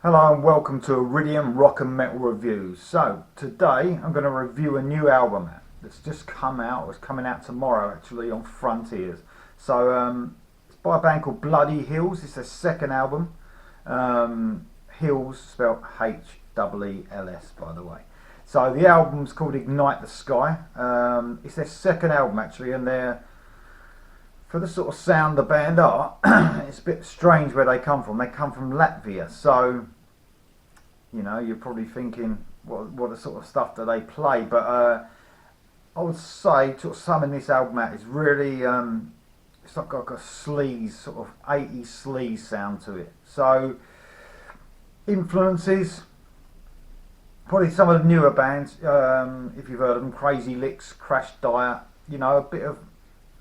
Hello and welcome to Iridium Rock and Metal Reviews. So today I'm going to review a new album that's just come out. It's coming out tomorrow actually on Frontiers. So it's by a band called Bloody Hills. It's their second album. Hills spelled H-E-E-L-S by the way. So the album's called Ignite the Sky. It's their second album actually, and for the sort of sound the band are, it's a bit strange where they come from. They come from Latvia, so you know you're probably thinking, what the sort of stuff do they play? But I would say to summing this album out is really it's like a sleaze sort of 80s sleaze sound to it. So influences probably some of the newer bands, if you've heard of them, Crazy Licks, Crash Diet, you know, a bit of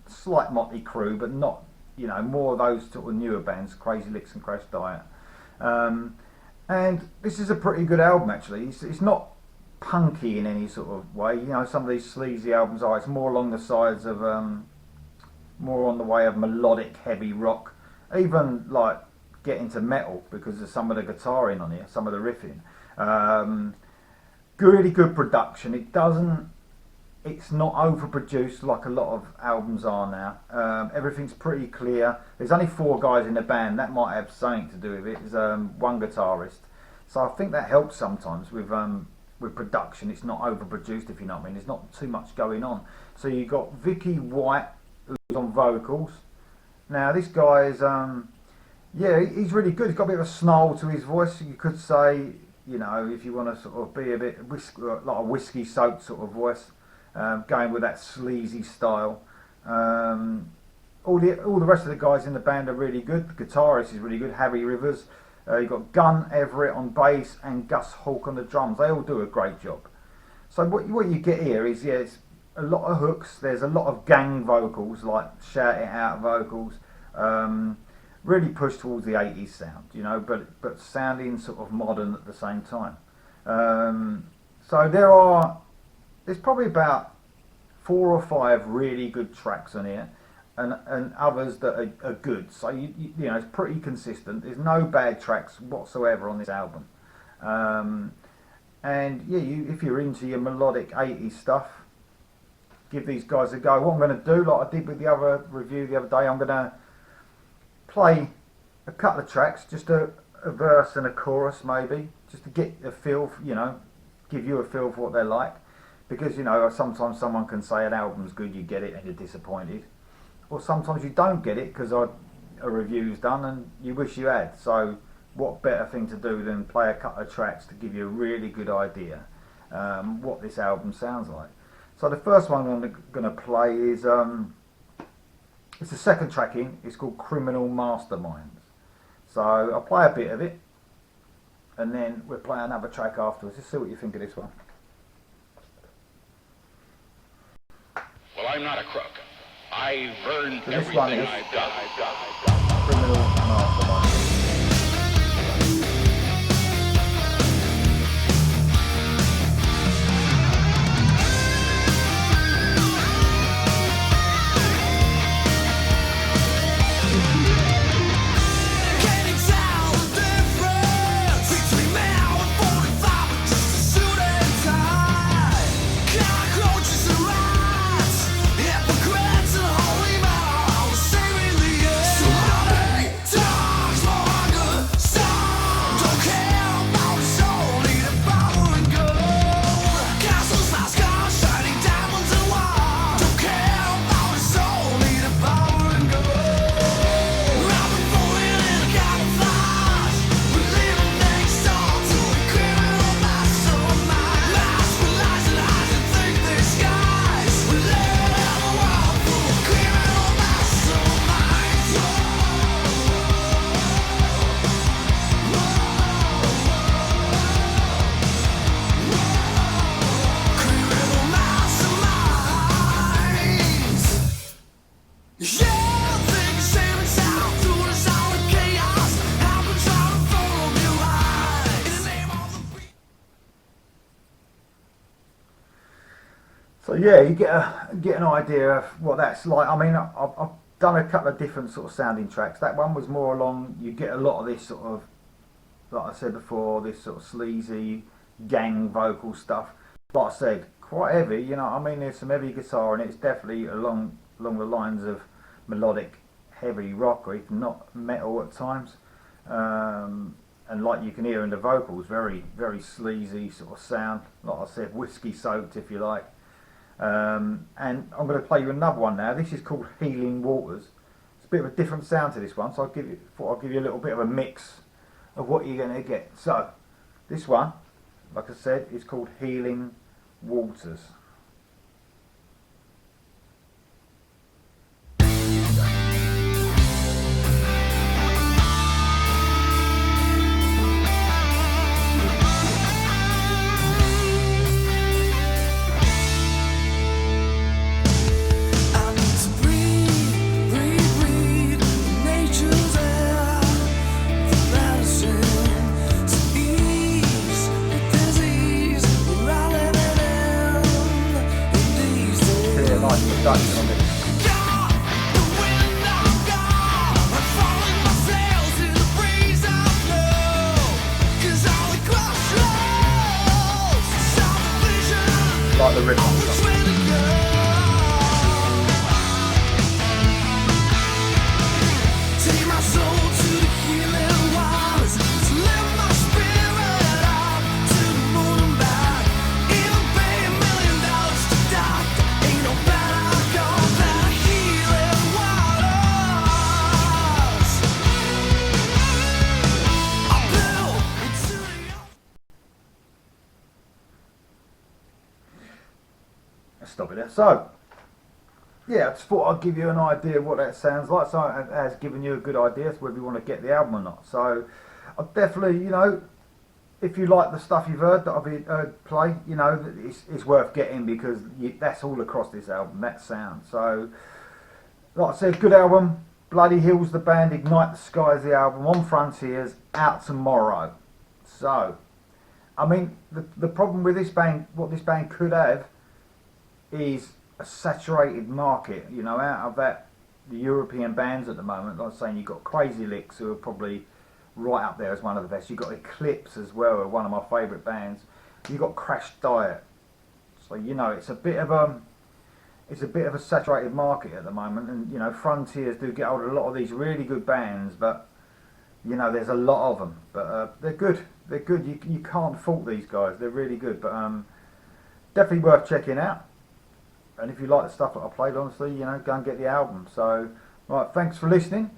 slight Motley Crue, but not, you know, more of those sort of newer bands, Crazy Licks and Crash Diet. And this is a pretty good album actually. It's not punky in any sort of way. You know, some of these sleazy albums are. It's more along the sides of, more on the way of melodic heavy rock. Even like get into metal because of some of the guitaring on here, some of the riffing. Really good production. It's not overproduced like a lot of albums are now. Everything's pretty clear. There's only 4 guys in the band. That might have something to do with it. There's one guitarist, so I think that helps sometimes with production. It's not overproduced, if you know what I mean. There's not too much going on. So you got Vicky White, who's on vocals. Now this guy is yeah, he's really good. He's got a bit of a snarl to his voice. You could say, you know, if you want to sort of be a bit like a whiskey soaked sort of voice. Going with that sleazy style. All the rest of the guys in the band are really good. The guitarist is really good, Harry Rivers. You've got Gunn Everett on bass and Gus Hawk on the drums. They all do a great job. So what you get here is, yeah, it's a lot of hooks. There's a lot of gang vocals, like shout it out vocals. Really pushed towards the 80s sound, you know, but sounding sort of modern at the same time. So there's probably about 4 or 5 really good tracks on here, and others that are good. So you know it's pretty consistent. There's no bad tracks whatsoever on this album. And yeah, if you're into your melodic 80s stuff, give these guys a go. What I'm going to do, like I did with the other review the other day, I'm going to play a couple of tracks, just a verse and a chorus maybe, just to get a feel, you know, give you a feel for what they're like. Because, you know, sometimes someone can say an album's good, you get it and you're disappointed. Or sometimes you don't get it because a review's done and you wish you had. So what better thing to do than play a couple of tracks to give you a really good idea what this album sounds like. So the first one I'm going to play is, it's the second track in, it's called Criminal Masterminds. So I'll play a bit of it and then we'll play another track afterwards. Let's see what you think of this one. Well, I'm not a crook. I've earned So this everything one is I've got. Criminal Masterminds. So yeah, you get an idea of what that's like. I mean, I've done a couple of different sort of sounding tracks. That one was more along, you get a lot of this sort of like I said before, this sort of sleazy gang vocal stuff. Like I said, quite heavy. You know, I mean, there's some heavy guitar in it. It's definitely along the lines of melodic, heavy rock, or even not metal at times. And like you can hear in the vocals, very sleazy sort of sound. Like I said, whiskey soaked, if you like. And I'm going to play you another one now. This is called Healing Waters. It's a bit of a different sound to this one, so thought I'll give you a little bit of a mix of what you're going to get. So this one, like I said, is called Healing Waters. Production on this. Like the rhythm on stuff. Stop it there. So, yeah, I just thought I'd give you an idea of what that sounds like. So it has given you a good idea as to whether you want to get the album or not. So, I definitely, you know, if you like the stuff you've heard that I've heard play, you know, it's worth getting, because that's all across this album, that sound. So, like I said, good album. Bloody Hills the band, Ignite the Skies the album, On Frontiers, out tomorrow. So, I mean, the problem with this band, what this band could have, is a saturated market. You know, out of that, the European bands at the moment, like I was saying, you've got Crazy Licks, who are probably right up there as one of the best. You've got Eclipse as well, one of my favourite bands. You've got Crash Diet. So, you know, it's a bit of a saturated market at the moment, and you know, Frontiers do get hold of a lot of these really good bands, but you know, there's a lot of them, but they're good. They're good. You can't fault these guys. They're really good, but definitely worth checking out. And if you like the stuff that I played, honestly, you know, go and get the album. So, right, thanks for listening.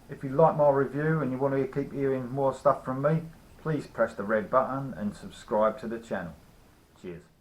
If you like my review and you want to keep hearing more stuff from me, please press the red button and subscribe to the channel. Cheers.